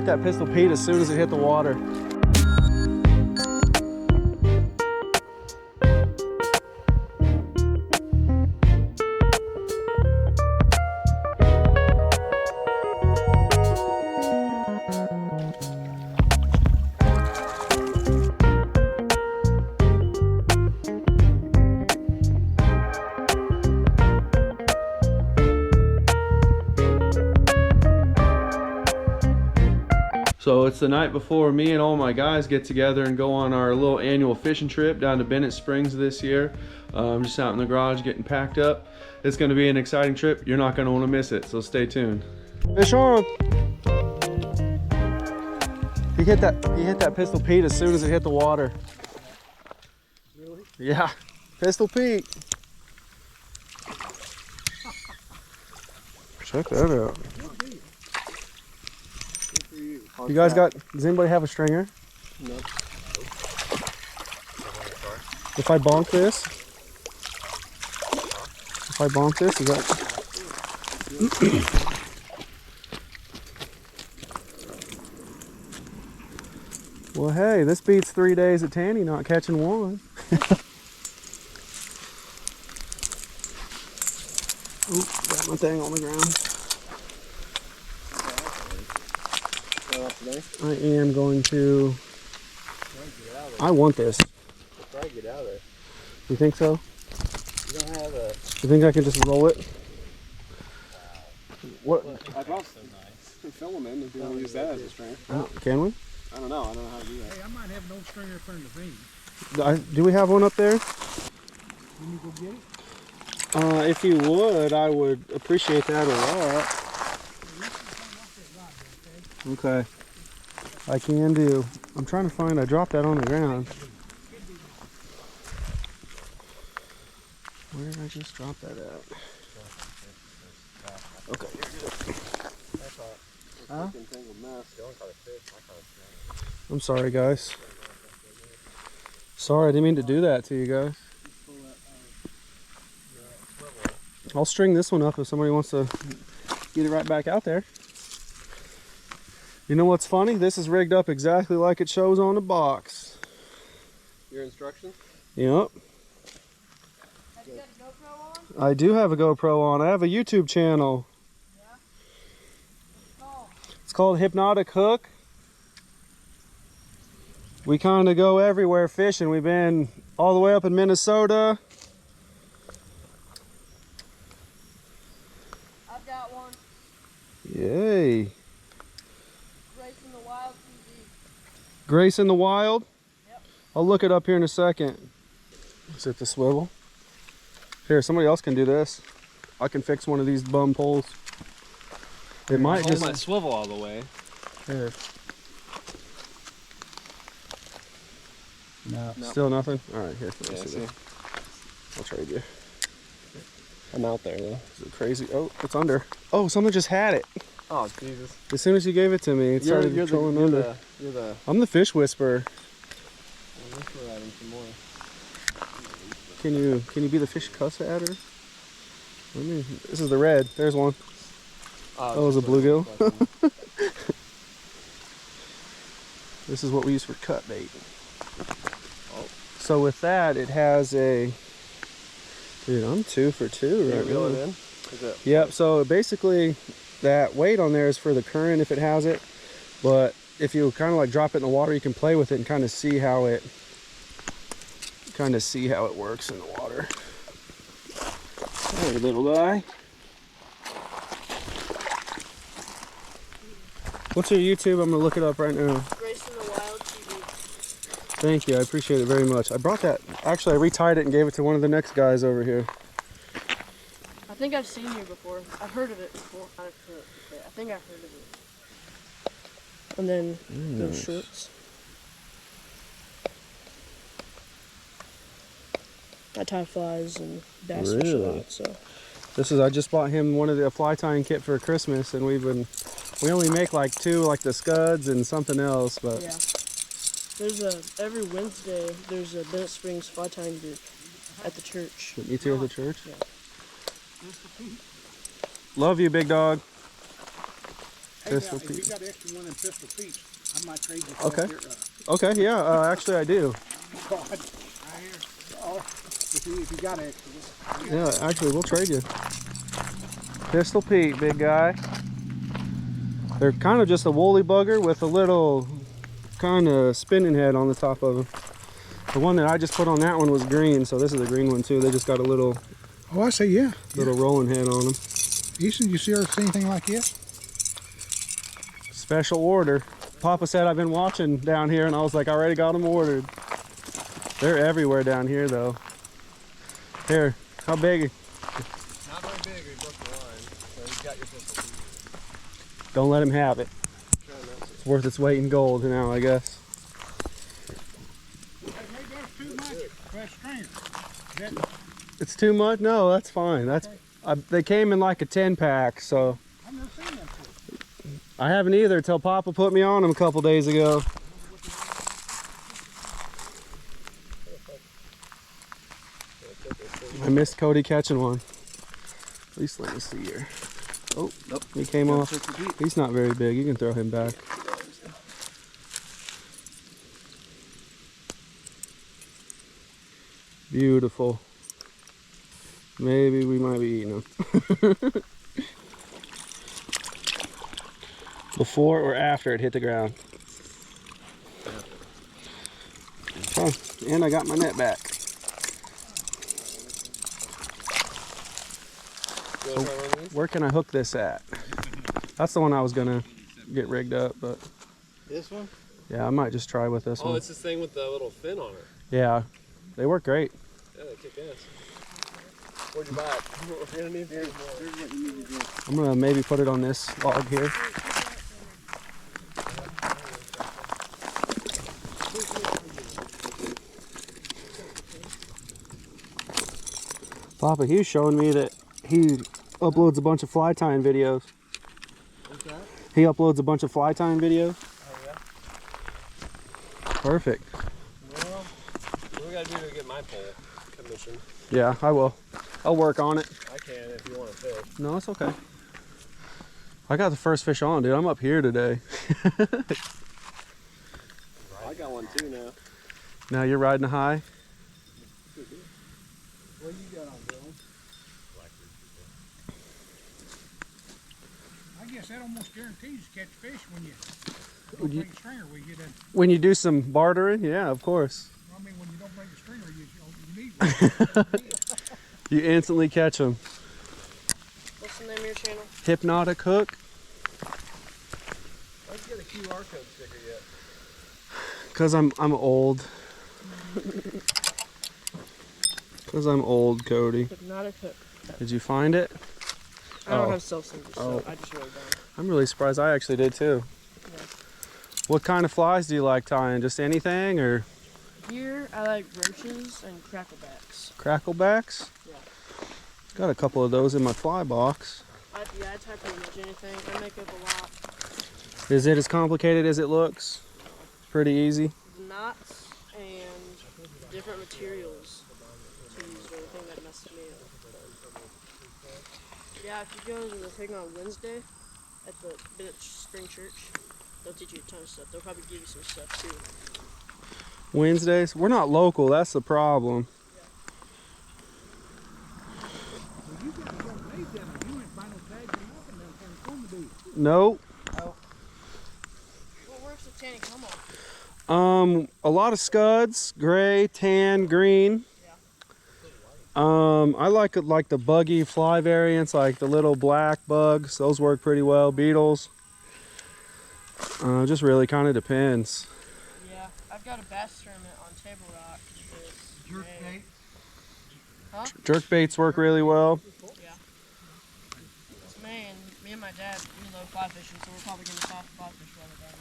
hit that Pistol Pete as soon as it hit the water. So it's the night before me and all my guys get together and go on our little annual fishing trip down to Bennett Springs this year. I'm just out in the garage getting packed up. It's going to be an exciting trip. You're not going to want to miss it, so stay tuned. Fish on! He hit that Pistol Pete as soon as it hit the water. Really? Yeah, Pistol Pete. Check that out. You guys got, does anybody have a stringer? No. If I bonk this? If I bonk this, is that? Well, hey, this beats 3 days at Tanny not catching one. Oop, got my thing on the ground. I am going to. I want this. Try to get out of there. You think so? You don't have a. You think I can just roll it? What? I brought some nice. Filament if you want to use that as a stringer. Can we? I don't know. I don't know how to do that. Hey, I might have an old stringer up in the vein. Do we have one up there? Can you go get it? If you would, I would appreciate that a lot. Okay. I can do. I'm trying to find, I dropped that on the ground. Where did I just drop that at? Okay, you're good. Huh? I'm sorry, guys. Sorry, I didn't mean to do that to you guys. I'll string this one up if somebody wants to get it right back out there. You know what's funny? This is rigged up exactly like it shows on the box. Your instructions? Yep. Have you got a GoPro on? I do have a GoPro on. I have a YouTube channel. Yeah? What's it called? It's called Hypnotic Hook. We kind of go everywhere fishing. We've been all the way up in Minnesota. I've got one. Yay. Grace in the Wild TV. Grace in the Wild? Yep. I'll look it up here in a second. Is it the swivel? Here, somebody else can do this. I can fix one of these bum poles. It might Hold just my swivel all the way. Here. No. Still nothing? Alright, here. Yeah, See see. that. I'll trade you. I'm out there though. Is it crazy? Oh, it's under. Oh, someone just had it. Oh Jesus! As soon as you gave it to me, it started trolling under. You're the. I'm the fish whisperer. Well, let's throw at him some more. Can you be the fish cuss adder? This is the red. There's one. Oh, it was a bluegill. This is what we use for cut bait. Oh. So with that, it has a. Dude, I'm 2 for 2 right Reel now. it in? Is it? Yep. So basically, that weight on there is for the current if it has it, but if you kind of like drop it in the water, you can play with it and kind of see how it works in the water. Hey, little guy. What's your YouTube? I'm gonna look it up right now. Grace in the Wild TV. Thank you, I appreciate it very much. I brought that, actually I retied it and gave it to one of the next guys over here. I think I've seen you before. I've heard of it before. I think I've heard of it. And then those shorts. I tie flies and bass fish a lot, so. This is, I just bought him one of the fly tying kit for Christmas, and we only make like 2, like the scuds and something else, but. Yeah. There's every Wednesday, there's a Bennett Springs fly tying group at the church. You two at the church? Yeah. Love you, big dog. Pistol If you Pete. got an extra one in Pistol Pete's, I might trade you for Okay. your, Okay, yeah, actually I do. God, I hear. Oh, if you got an extra. Yeah, actually we'll trade you. Pistol Pete, big guy. They're kind of just a woolly bugger with a little kind of spinning head on the top of them. The one that I just put on that one was green, so this is a green one too. They just got a little Oh, I say yeah. little rolling head on them. Easton, you see ever see anything like this? Special order. Papa said I've been watching down here, and I was like, I already got them ordered. They're everywhere down here though. Here, how big? Not very big, he broke the line. So he's got your Pistol Pete. Don't let him have it. Try not to. It's worth its weight in gold now, I guess. Maybe that's too much for a stringer. It's too much? No, that's fine. That's they came in like a 10-pack, so I've never seen them before. I haven't either till Papa put me on them a couple days ago. I missed Cody catching one. At least let me see here. Oh, nope, he came off. He's not very big. You can throw him back. Beautiful. Maybe we might be eating them. Before or after it hit the ground. Okay, and I got my net back. So where can I hook this at? That's the one I was gonna get rigged up, but This one? yeah, I might just try with this Oh, one. it's this thing with the little fin on it. Yeah, they work great. Yeah, they kick ass. Where'd you buy it? We're gonna need to more. I'm gonna maybe put it on this log here. Papa, he was showing me that he uploads a bunch of fly tying videos. What's that? He uploads a bunch of fly tying videos. Oh, yeah? Perfect. Well, what we gotta do to get my pole commissioned? Yeah, I will. I'll work on it. I can if you want to fish. No, it's okay. I got the first fish on, dude. I'm up here today. I got one too now. Now you're riding a high. What you got on, Dylan? I guess that almost guarantees to catch fish when you don't bring a stringer. We get a, When you do some bartering, yeah, of course. I mean, when you don't bring a stringer, you need one. You instantly catch them. What's the name of your channel? Hypnotic hook. Why'd you get a QR code sticker yet? Cause I'm old. Cause I'm old, Cody. Hypnotic hook. Did you find it? I don't Oh. have self-singers, so I just wrote it down. I'm really surprised. I actually did too. Yeah. What kind of flies do you like tying? Just anything or Here, I like roaches and cracklebacks. cracklebacks? Yeah. Got a couple of those in my fly box. I tie pretty much anything. I make up a lot. Is it as complicated as it looks? Pretty easy. The knots and different materials to use are the thing that messes me up. Yeah, if you go to the thing on Wednesday at the Bennett Spring Church, they'll teach you a ton of stuff. They'll probably give you some stuff too. Wednesdays? We're not local, that's the problem. Well, you got to made them. You ain't final tags and nothing. That's what it's going to do. Nope. What works with tanning? Come on. A lot of scuds, gray, tan, green. I like the buggy fly variants, like the little black bugs. Those work pretty well. Beetles. Just really kind of depends. Yeah, I've got a bass tournament on Table Rock. Jerk bait. Huh? Jerk baits work really well. Yeah. It's me and my dad, we love fly fishing, so we're probably going to fly fish while we're down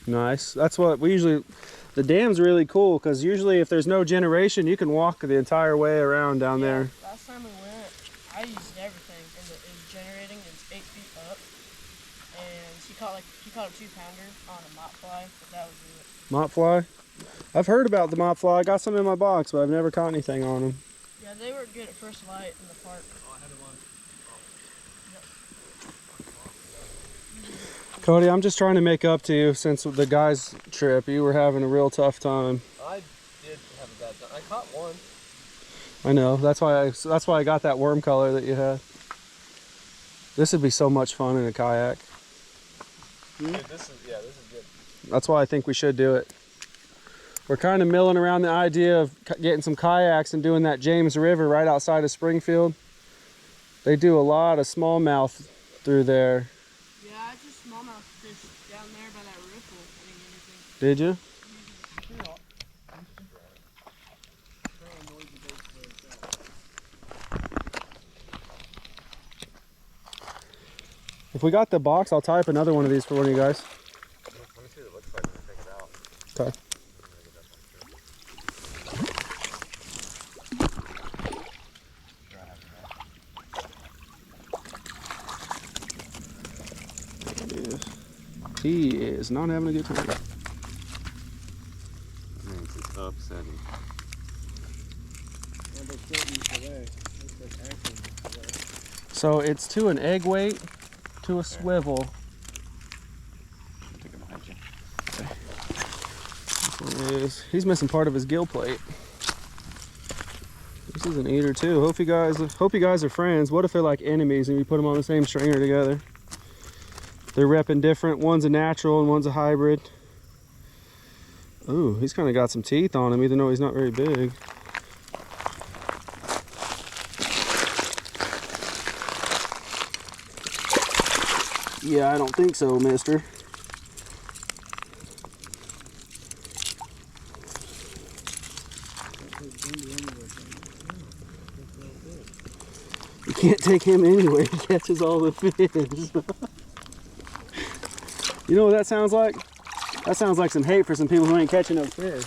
there. Nice. That's what we usually. The dam's really cool because usually if there's no generation, you can walk the entire way around down there. Last time we went, I used everything, and it was generating. It's 8 feet up, and he caught a 2-pounder on a mop fly, but that was it. Mop fly. I've heard about the mop fly. I got some in my box, but I've never caught anything on them. Yeah, they were good at first light in the park. Cody, I'm just trying to make up to you since the guys' trip. You were having a real tough time. I did have a bad time. I caught one. I know. That's why I got that worm color that you had. This would be so much fun in a kayak. Dude, this is good. That's why I think we should do it. We're kind of milling around the idea of getting some kayaks and doing that James River right outside of Springfield. They do a lot of smallmouth through there. Yeah, I just smallmouth fish down there by that riffle. Did you? If we got the box, I'll tie up another one of these for one of you guys. Let me see what it looks like when I take it out. Okay. He is not having a good time. It's upsetting. So it's to an egg weight, to a swivel. He's missing part of his gill plate. This is an eater too. Hope you guys are friends. What if they're like enemies and you put them on the same stringer together? They're repping different. One's a natural and one's a hybrid. Ooh, he's kind of got some teeth on him, even though he's not very big. Yeah, I don't think so, mister. You can't take him anywhere. He catches all the fish. You know what that sounds like? That sounds like some hate for some people who ain't catching no fish.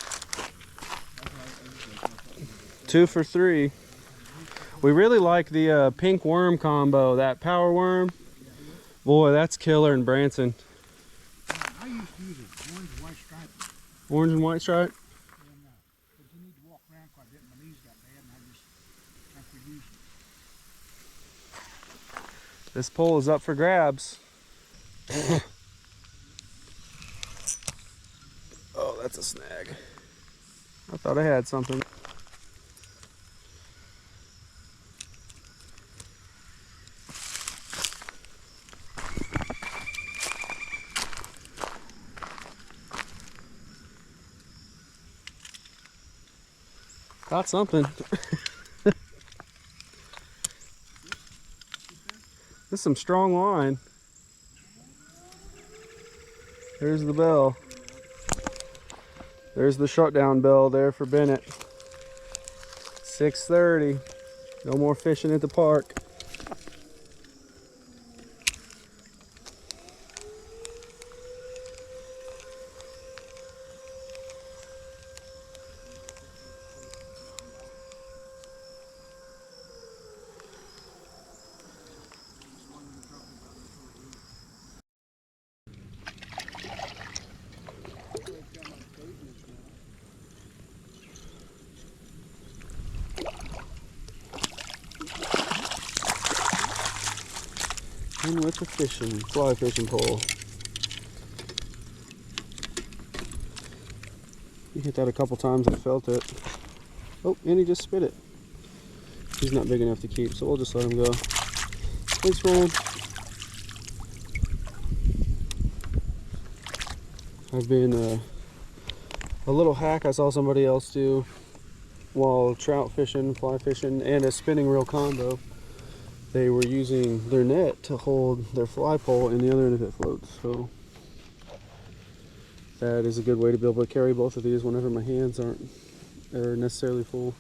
2 for 3. We really like the pink worm combo, that power worm. Boy, that's killer in Branson. I used to use it, orange and white stripe. Orange and white stripe? But you need to walk around quite a bit. My knees got bad and I could use it. This pole is up for grabs. Oh, that's a snag. I thought I had something. Got something. This is some strong line. There's the bell. There's the shutdown bell there for Bennett. 6:30. No more fishing at the park. In with the fly fishing pole. He hit that a couple times and felt it. Oh, and he just spit it. He's not big enough to keep, so we'll just let him go. Thanks, Ryan. I've been a little hack I saw somebody else do while trout fishing, fly fishing, and a spinning reel combo. They were using their net to hold their fly pole and the other end of it floats. So that is a good way to be able to carry both of these whenever my hands aren't necessarily full.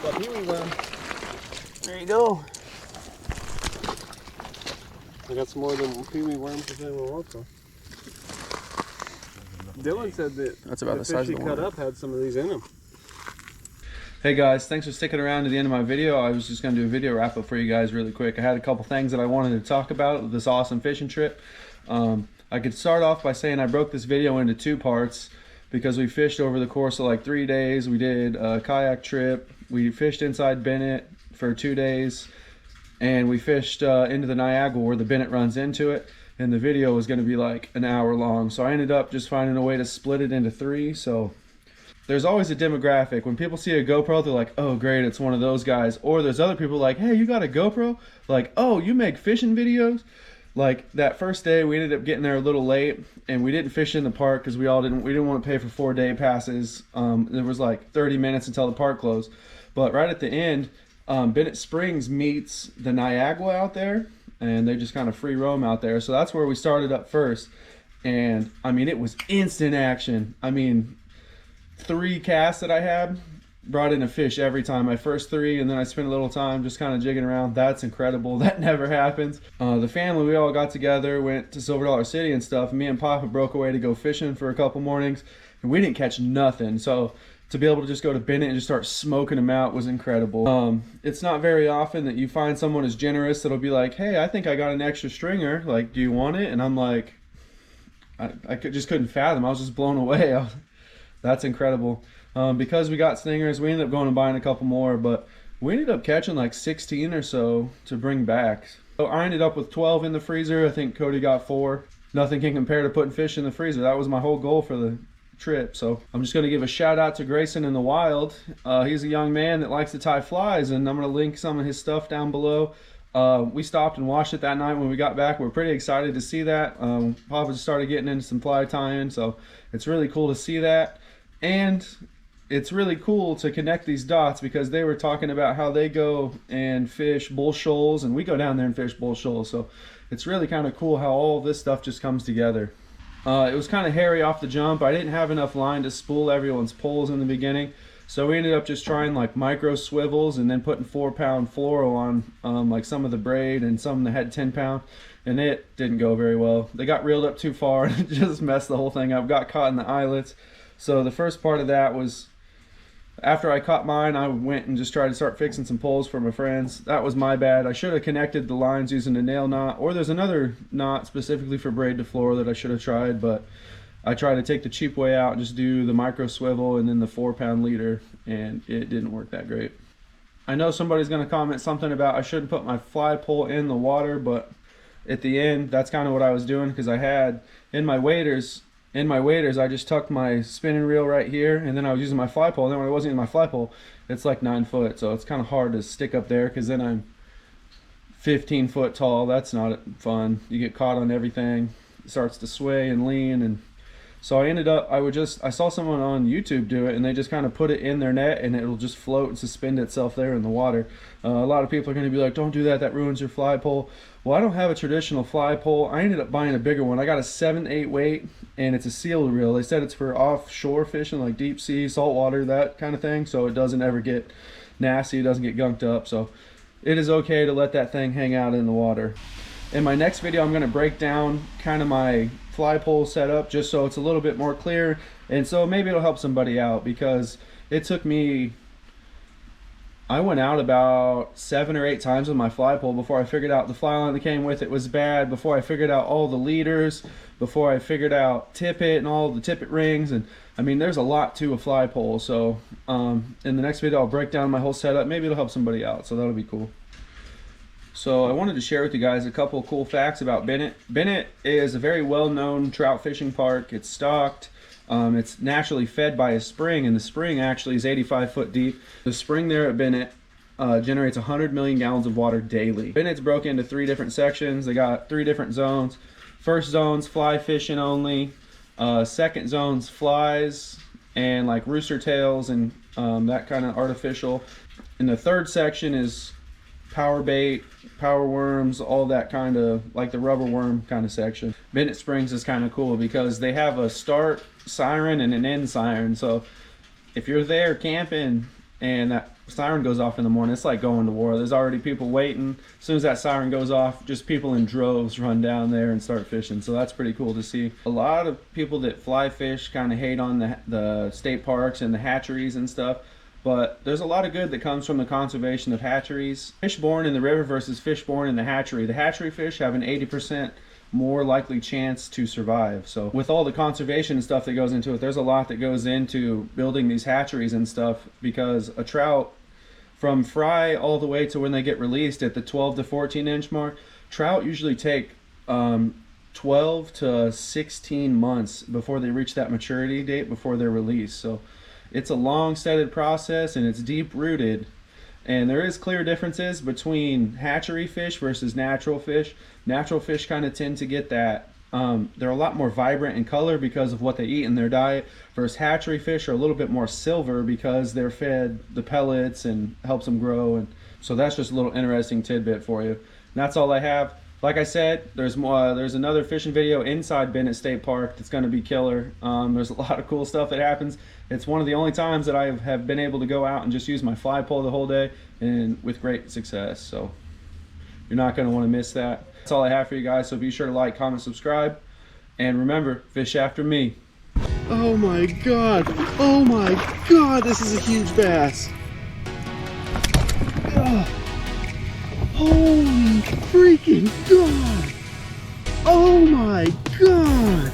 Got peewee worm. There you go. I got some more of them peewee worms if anyone wants them. Dylan said that That's about the the size fish he of the cut worm. up had some of these in them. Hey guys, thanks for sticking around to the end of my video. I was just going to do a video wrap up for you guys really quick. I had a couple things that I wanted to talk about with this awesome fishing trip. I could start off by saying I broke this video into 2 parts because we fished over the course of like 3 days. We did a kayak trip. We fished inside Bennett for 2 days. and we fished into the Niagua where the Bennett runs into it, and the video was going to be like an hour long. So I ended up just finding a way to split it into 3. So there's always a demographic. When people see a GoPro, they're like, oh great, it's one of those guys. Or there's other people like, hey, you got a GoPro? Like, oh, you make fishing videos? Like that first day we ended up getting there a little late, and we didn't fish in the park because we didn't want to pay for 4-day passes. There was like 30 minutes until the park closed. But right at the end, Bennett Springs meets the Niagua out there, and they just kind of free roam out there. So that's where we started up first. And I mean, it was instant action. I mean, 3 casts that I had brought in a fish every time. My first 3, and then I spent a little time just kind of jigging around. That's incredible. That never happens. The family, we all got together, went to Silver Dollar City and stuff. Me and Papa broke away to go fishing for a couple mornings, and we didn't catch nothing. So to be able to just go to Bennett and just start smoking them out was incredible. It's not very often that you find someone as generous that'll be like, hey, I think I got an extra stringer. Like, do you want it? And I'm like, just couldn't fathom. I was just blown away. That's incredible. Because we got stingers, we ended up going and buying a couple more, but we ended up catching like 16 or so to bring back. So I ended up with 12 in the freezer. I think Cody got 4. Nothing can compare to putting fish in the freezer. That was my whole goal for the trip. So I'm just going to give a shout out to Grayson in the wild. He's a young man that likes to tie flies, and I'm going to link some of his stuff down below. We stopped and watched it that night when we got back. We're pretty excited to see that. Papa just started getting into some fly tying, so it's really cool to see that. And it's really cool to connect these dots, because they were talking about how they go and fish bull shoals, and we go down there and fish bull shoals. So it's really kind of cool how all of this stuff just comes together. It was kind of hairy off the jump. I didn't have enough line to spool everyone's poles in the beginning, so we ended up just trying like micro swivels and then putting 4-pound fluoro on like some of the braid and some that had 10-pound, and it didn't go very well. They got reeled up too far and it just messed the whole thing up. Got caught in the eyelets. So the first part of that was, after I caught mine, I went and just tried to start fixing some poles for my friends. That was my bad. I should have connected the lines using a nail knot, or there's another knot specifically for braid to floor that I should have tried, but I tried to take the cheap way out and just do the micro swivel and then the 4-pound leader, and it didn't work that great. I know somebody's going to comment something about I shouldn't put my fly pole in the water, but at the end, that's kind of what I was doing, because I had in my waders, I just tucked my spinning reel right here, and then I was using my fly pole. And then when I wasn't using my fly pole, it's like 9 foot, so it's kind of hard to stick up there, because then I'm 15 foot tall. That's not fun. You get caught on everything. It starts to sway and lean, and so I ended up, I saw someone on YouTube do it, and they just kind of put it in their net, and it'll just float and suspend itself there in the water. A lot of people are going to be like, don't do that, that ruins your fly pole. Well, I don't have a traditional fly pole. I ended up buying a bigger one. I got a 7/8 weight, and it's a seal reel. They said it's for offshore fishing, like deep sea, saltwater, that kind of thing, so it doesn't ever get nasty, it doesn't get gunked up. So it is okay to let that thing hang out in the water. In my next video, I'm going to break down kind of my fly pole setup, just so it's a little bit more clear, and so maybe it'll help somebody out, because it took me, I went out about 7 or 8 times with my fly pole before I figured out the fly line that came with it was bad, before I figured out all the leaders, before I figured out tippet and all the tippet rings. And I mean, there's a lot to a fly pole. So in the next video, I'll break down my whole setup. Maybe it'll help somebody out, so that'll be cool. So I wanted to share with you guys a couple of cool facts about Bennett. Bennett is a very well-known trout fishing park. It's stocked. It's naturally fed by a spring, and the spring actually is 85 foot deep. The spring there at Bennett generates 100 million gallons of water daily. Bennett's broken into 3 different sections. They got 3 different zones. First zone's fly fishing only. Second zone's flies and like rooster tails and that kind of artificial. And the third section is power bait, power worms, all that kind of, like the rubber worm kind of section. Bennett Springs is kind of cool because they have a start siren and an end siren. So if you're there camping and that siren goes off in the morning, it's like going to war. There's already people waiting. As soon as that siren goes off, just people in droves run down there and start fishing. So that's pretty cool to see. A lot of people that fly fish kind of hate on the state parks and the hatcheries and stuff. But there's a lot of good that comes from the conservation of hatcheries. Fish born in the river versus fish born in the hatchery. The hatchery fish have an 80% more likely chance to survive. So with all the conservation and stuff that goes into it, there's a lot that goes into building these hatcheries and stuff, because a trout from fry all the way to when they get released at the 12 to 14 inch mark, trout usually take 12 to 16 months before they reach that maturity date before they're released. So it's a long steaded process and it's deep rooted. And there is clear differences between hatchery fish versus natural fish. Natural fish kind of tend to get that, they're a lot more vibrant in color because of what they eat in their diet, versus hatchery fish are a little bit more silver because they're fed the pellets and helps them grow. And so that's just a little interesting tidbit for you. And that's all I have. Like I said, there's more. There's another fishing video inside Bennett State Park that's going to be killer. There's a lot of cool stuff that happens. It's one of the only times that I have been able to go out and just use my fly pole the whole day, and with great success. So you're not going to want to miss that. That's all I have for you guys. So be sure to like, comment, subscribe, and remember, fish after me. Oh my god! Oh my god! This is a huge bass. Oh. Holy freaking god! Oh my god!